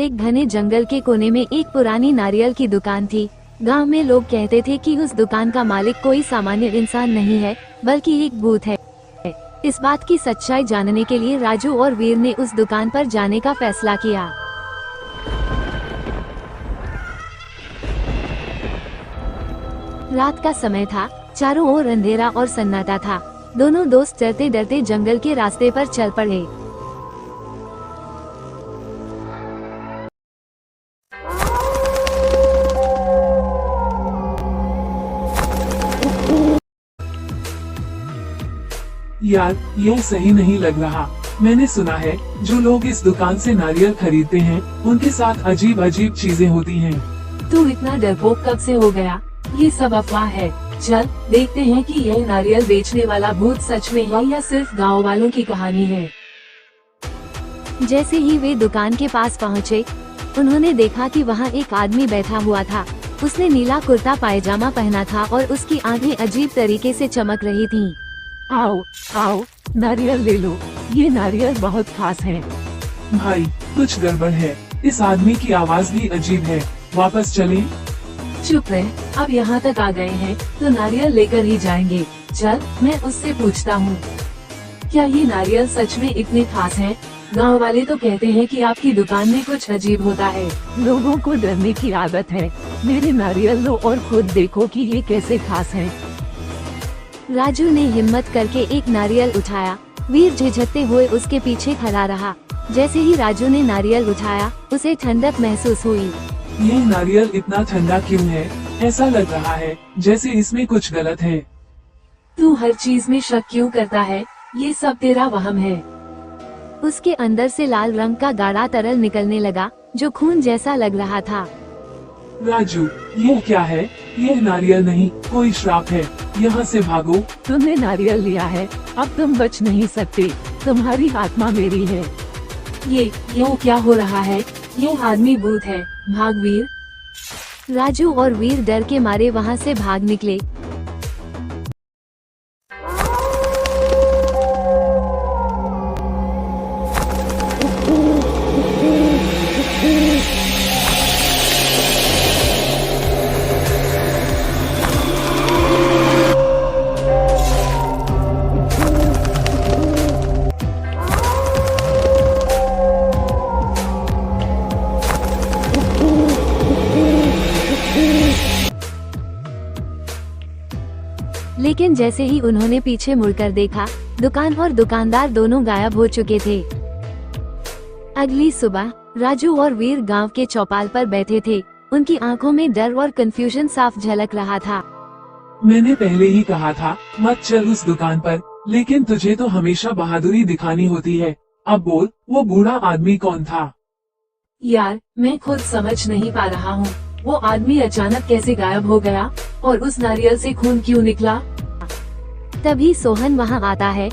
एक घने जंगल के कोने में एक पुरानी नारियल की दुकान थी। गांव में लोग कहते थे कि उस दुकान का मालिक कोई सामान्य इंसान नहीं है, बल्कि एक भूत है। इस बात की सच्चाई जानने के लिए राजू और वीर ने उस दुकान पर जाने का फैसला किया। रात का समय था, चारों ओर अंधेरा और सन्नाटा था। दोनों दोस्त डरते डरते जंगल के रास्ते पर चल पड़े। यार, यह सही नहीं लग रहा। मैंने सुना है जो लोग इस दुकान से नारियल खरीदते हैं उनके साथ अजीब अजीब चीजें होती हैं। तू इतना डरपोक कब से हो गया? ये सब अफवाह है। चल देखते हैं कि यह नारियल बेचने वाला भूत सच में है या सिर्फ गांव वालों की कहानी है। जैसे ही वे दुकान के पास पहुँचे, उन्होंने देखा कि वहाँ एक आदमी बैठा हुआ था। उसने नीला कुर्ता पायजामा पहना था और उसकी आंखें अजीब तरीके से चमक रही थीं। आओ आओ, नारियल ले लो। ये नारियल बहुत खास है। भाई, कुछ गड़बड़ है। इस आदमी की आवाज भी अजीब है। वापस चलें? चुप रहे, अब यहाँ तक आ गए हैं तो नारियल लेकर ही जाएंगे। चल, मैं उससे पूछता हूँ, क्या ये नारियल सच में इतने खास हैं? गांव वाले तो कहते हैं कि आपकी दुकान में कुछ अजीब होता है। लोगों को डरने की आदत है। मेरे नारियल लो और खुद देखो कि ये कैसे खास हैं। राजू ने हिम्मत करके एक नारियल उठाया। वीर झिझकते हुए उसके पीछे खड़ा रहा। जैसे ही राजू ने नारियल उठाया, उसे ठंडक महसूस हुई। यह नारियल इतना ठंडा क्यों है? ऐसा लग रहा है जैसे इसमें कुछ गलत है। तू हर चीज में शक क्यों करता है? ये सब तेरा वहम है। उसके अंदर से लाल रंग का गाढ़ा तरल निकलने लगा, जो खून जैसा लग रहा था। राजू, यह क्या है? यह नारियल नहीं, कोई श्राप है। यहाँ से भागो। तुमने नारियल लिया है, अब तुम बच नहीं सकते। तुम्हारी आत्मा मेरी है। ये क्या हो रहा है? ये आदमी भूत है। भाग वीर। राजू और वीर डर के मारे वहाँ से भाग निकले। लेकिन जैसे ही उन्होंने पीछे मुड़कर देखा, दुकान और दुकानदार दोनों गायब हो चुके थे। अगली सुबह राजू और वीर गांव के चौपाल पर बैठे थे। उनकी आंखों में डर और कंफ्यूजन साफ झलक रहा था। मैंने पहले ही कहा था मत चल उस दुकान पर, लेकिन तुझे तो हमेशा बहादुरी दिखानी होती है। अब बोल, वो बूढ़ा आदमी कौन था? यार, मैं खुद समझ नहीं पा रहा हूँ। वो आदमी अचानक कैसे गायब हो गया और उस नारियल से खून क्यों निकला? तभी सोहन वहाँ आता है।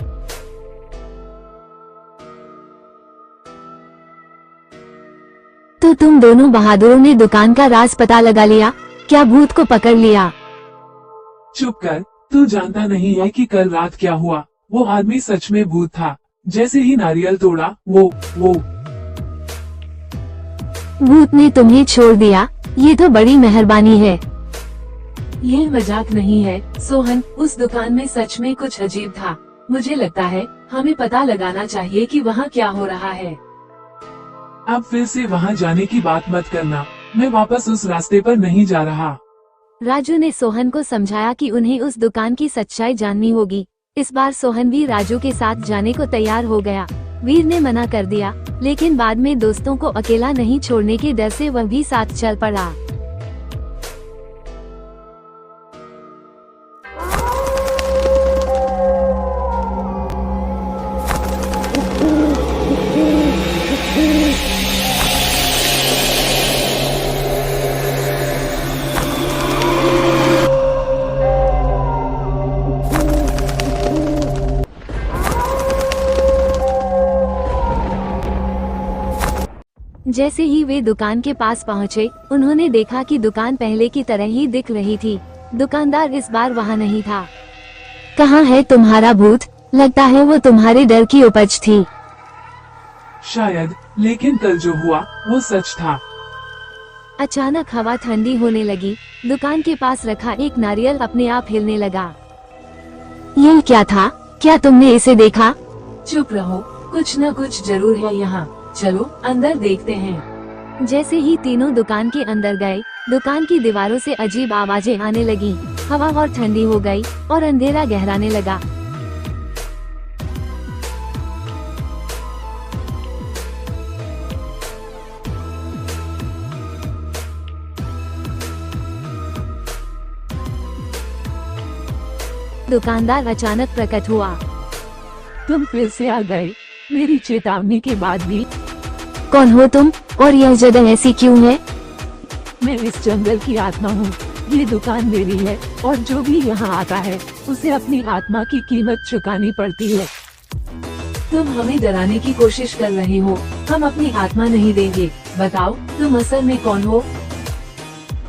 तो तुम दोनों बहादुरों ने दुकान का राज पता लगा लिया? क्या भूत को पकड़ लिया? चुप कर, तू जानता नहीं है कि कल रात क्या हुआ? वो आदमी सच में भूत था। जैसे ही नारियल तोड़ा, वो भूत ने तुम्हें छोड़ दिया? ये तो बड़ी मेहरबानी है। यह मजाक नहीं है सोहन, उस दुकान में सच में कुछ अजीब था। मुझे लगता है हमें पता लगाना चाहिए कि वहाँ क्या हो रहा है। अब फिर से वहाँ जाने की बात मत करना। मैं वापस उस रास्ते पर नहीं जा रहा। राजू ने सोहन को समझाया कि उन्हें उस दुकान की सच्चाई जाननी होगी। इस बार सोहन भी राजू के साथ जाने को तैयार हो गया। वीर ने मना कर दिया, लेकिन बाद में दोस्तों को अकेला नहीं छोड़ने के डर से वह भी साथ चल पड़ा। जैसे ही वे दुकान के पास पहुँचे, उन्होंने देखा कि दुकान पहले की तरह ही दिख रही थी। दुकानदार इस बार वहाँ नहीं था। कहाँ है तुम्हारा भूत? लगता है वो तुम्हारे डर की उपज थी। शायद लेकिन कल जो हुआ वो सच था। अचानक हवा ठंडी होने लगी। दुकान के पास रखा एक नारियल अपने आप हिलने लगा। ये क्या था? क्या तुमने इसे देखा? चुप रहो, कुछ न कुछ जरूर है यहाँ। चलो अंदर देखते हैं। जैसे ही तीनों दुकान के अंदर गए, दुकान की दीवारों से अजीब आवाजें आने लगी। हवा और ठंडी हो गई और अंधेरा गहराने लगा। दुकानदार अचानक प्रकट हुआ। तुम फिर से आ गए, मेरी चेतावनी के बाद भी। कौन हो तुम और यह जगह ऐसी क्यों है? मैं इस जंगल की आत्मा हूँ। ये दुकान मेरी है और जो भी यहाँ आता है उसे अपनी आत्मा की कीमत चुकानी पड़ती है। तुम हमें डराने की कोशिश कर रहे हो। हम अपनी आत्मा नहीं देंगे। बताओ तुम असल में कौन हो?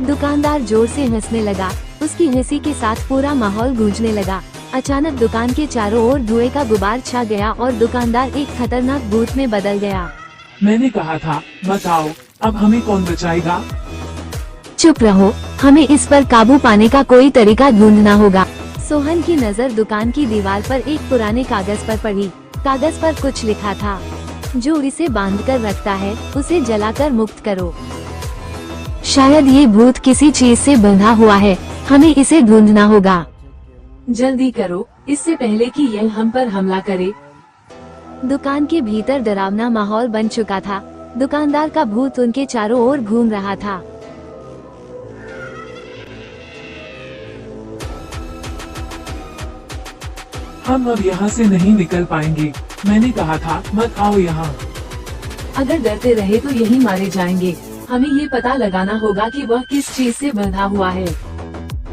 दुकानदार जोर से हंसने लगा। उसकी हंसी के साथ पूरा माहौल गूंजने लगा। अचानक दुकान के चारों ओर धुएं का गुबार छा गया और दुकानदार एक खतरनाक भूत में बदल गया। मैंने कहा था बताओ, अब हमें कौन बचाएगा? चुप रहो, हमें इस पर काबू पाने का कोई तरीका ढूंढना होगा। सोहन की नजर दुकान की दीवार पर एक पुराने कागज पर पड़ी। कागज पर कुछ लिखा था। जो इसे बांध कर रखता है उसे जलाकर मुक्त करो। शायद ये भूत किसी चीज से बंधा हुआ है। हमें इसे ढूंढना होगा। जल्दी करो, इससे पहले कि यह हम पर हमला करे। दुकान के भीतर डरावना माहौल बन चुका था। दुकानदार का भूत उनके चारों ओर घूम रहा था। हम अब यहाँ से नहीं निकल पाएंगे। मैंने कहा था मत आओ यहाँ। अगर डरते रहे तो यही मारे जाएंगे। हमें ये पता लगाना होगा कि वह किस चीज से बंधा हुआ है।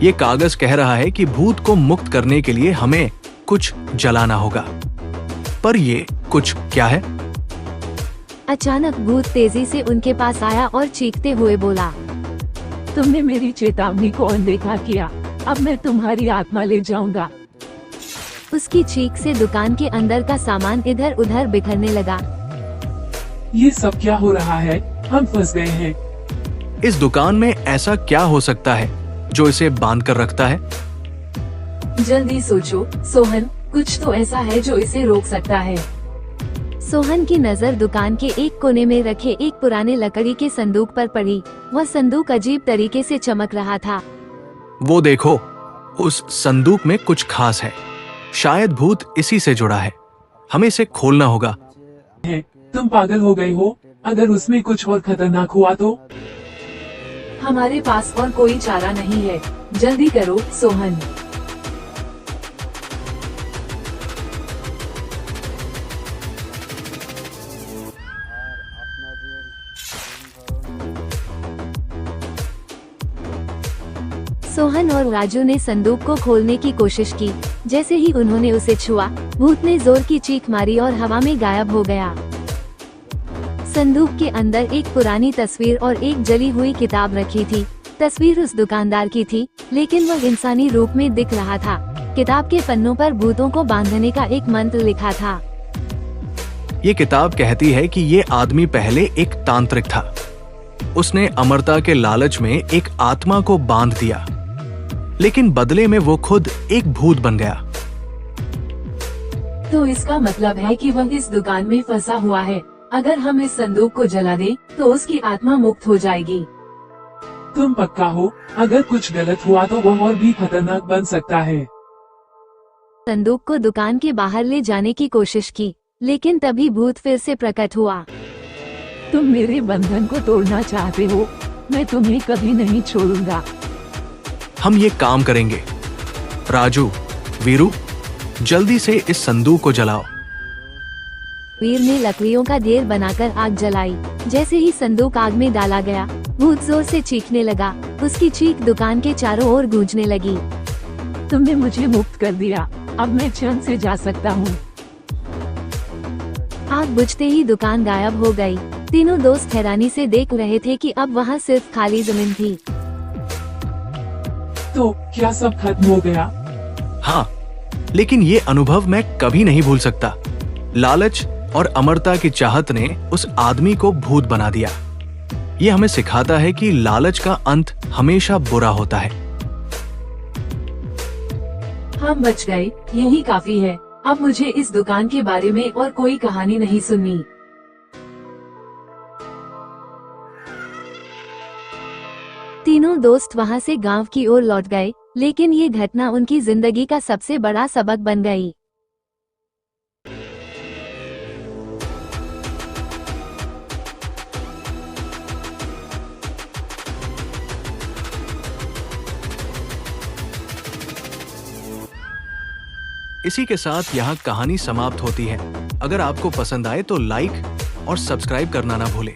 ये कागज कह रहा है कि भूत को मुक्त करने के लिए हमें कुछ जलाना होगा, पर ये कुछ क्या है? अचानक भूत तेजी से उनके पास आया और चीखते हुए बोला, तुमने मेरी चेतावनी को अनदेखा किया। अब मैं तुम्हारी आत्मा ले जाऊंगा। उसकी चीख से दुकान के अंदर का सामान इधर उधर बिखरने लगा। ये सब क्या हो रहा है? हम फंस गए हैं। इस दुकान में ऐसा क्या हो सकता है जो इसे बांध कर रखता है? जल्दी सोचो सोहन, कुछ तो ऐसा है जो इसे रोक सकता है। सोहन की नजर दुकान के एक कोने में रखे एक पुराने लकड़ी के संदूक पर पड़ी। वह संदूक अजीब तरीके से चमक रहा था। वो देखो, उस संदूक में कुछ खास है। शायद भूत इसी से जुड़ा है। हमें इसे खोलना होगा। तुम पागल हो गए हो? अगर उसमें कुछ और खतरनाक हुआ तो? हमारे पास और कोई चारा नहीं है। जल्दी करो सोहन। सोहन और राजू ने संदूक को खोलने की कोशिश की। जैसे ही उन्होंने उसे छुआ, भूत ने जोर की चीख मारी और हवा में गायब हो गया। संदूक के अंदर एक पुरानी तस्वीर और एक जली हुई किताब रखी थी। तस्वीर उस दुकानदार की थी, लेकिन वह इंसानी रूप में दिख रहा था। किताब के पन्नों पर भूतों को बांधने का एक मंत्र लिखा था। ये किताब कहती है कि ये आदमी पहले एक तांत्रिक था। उसने अमरता के लालच में एक आत्मा को बांध दिया, लेकिन बदले में वो खुद एक भूत बन गया। तो इसका मतलब है कि वह इस दुकान में फंसा हुआ है। अगर हम इस संदूक को जला दें, तो उसकी आत्मा मुक्त हो जाएगी। तुम पक्का हो? अगर कुछ गलत हुआ तो वह और भी खतरनाक बन सकता है। संदूक को दुकान के बाहर ले जाने की कोशिश की, लेकिन तभी भूत फिर से प्रकट हुआ। तुम मेरे बंधन को तोड़ना चाहते हो? मैं तुम्हें कभी नहीं छोड़ूंगा। हम ये काम करेंगे। राजू, वीरू, जल्दी से इस संदूक को जलाओ। वीर ने लकड़ियों का ढेर बनाकर आग जलाई। जैसे ही संदूक आग में डाला गया, भूत जोर से चीखने लगा। उसकी चीख दुकान के चारों ओर गूंजने लगी। तुमने मुझे मुक्त कर दिया। अब मैं चैन से जा सकता हूँ। आग बुझते ही दुकान गायब हो गई। तीनों दोस्त हैरानी से देख रहे थे कि अब वहाँ सिर्फ खाली जमीन थी। तो क्या सब खत्म हो गया? हाँ, लेकिन ये अनुभव मैं कभी नहीं भूल सकता। लालच और अमरता की चाहत ने उस आदमी को भूत बना दिया। ये हमें सिखाता है कि लालच का अंत हमेशा बुरा होता है। हम बच गए, यही काफी है। अब मुझे इस दुकान के बारे में और कोई कहानी नहीं सुननी। तीनों दोस्त वहां से गांव की ओर लौट गए, लेकिन ये घटना उनकी जिंदगी का सबसे बड़ा सबक बन गई। इसी के साथ यहाँ कहानी समाप्त होती है। अगर आपको पसंद आए तो लाइक और सब्सक्राइब करना ना भूलें।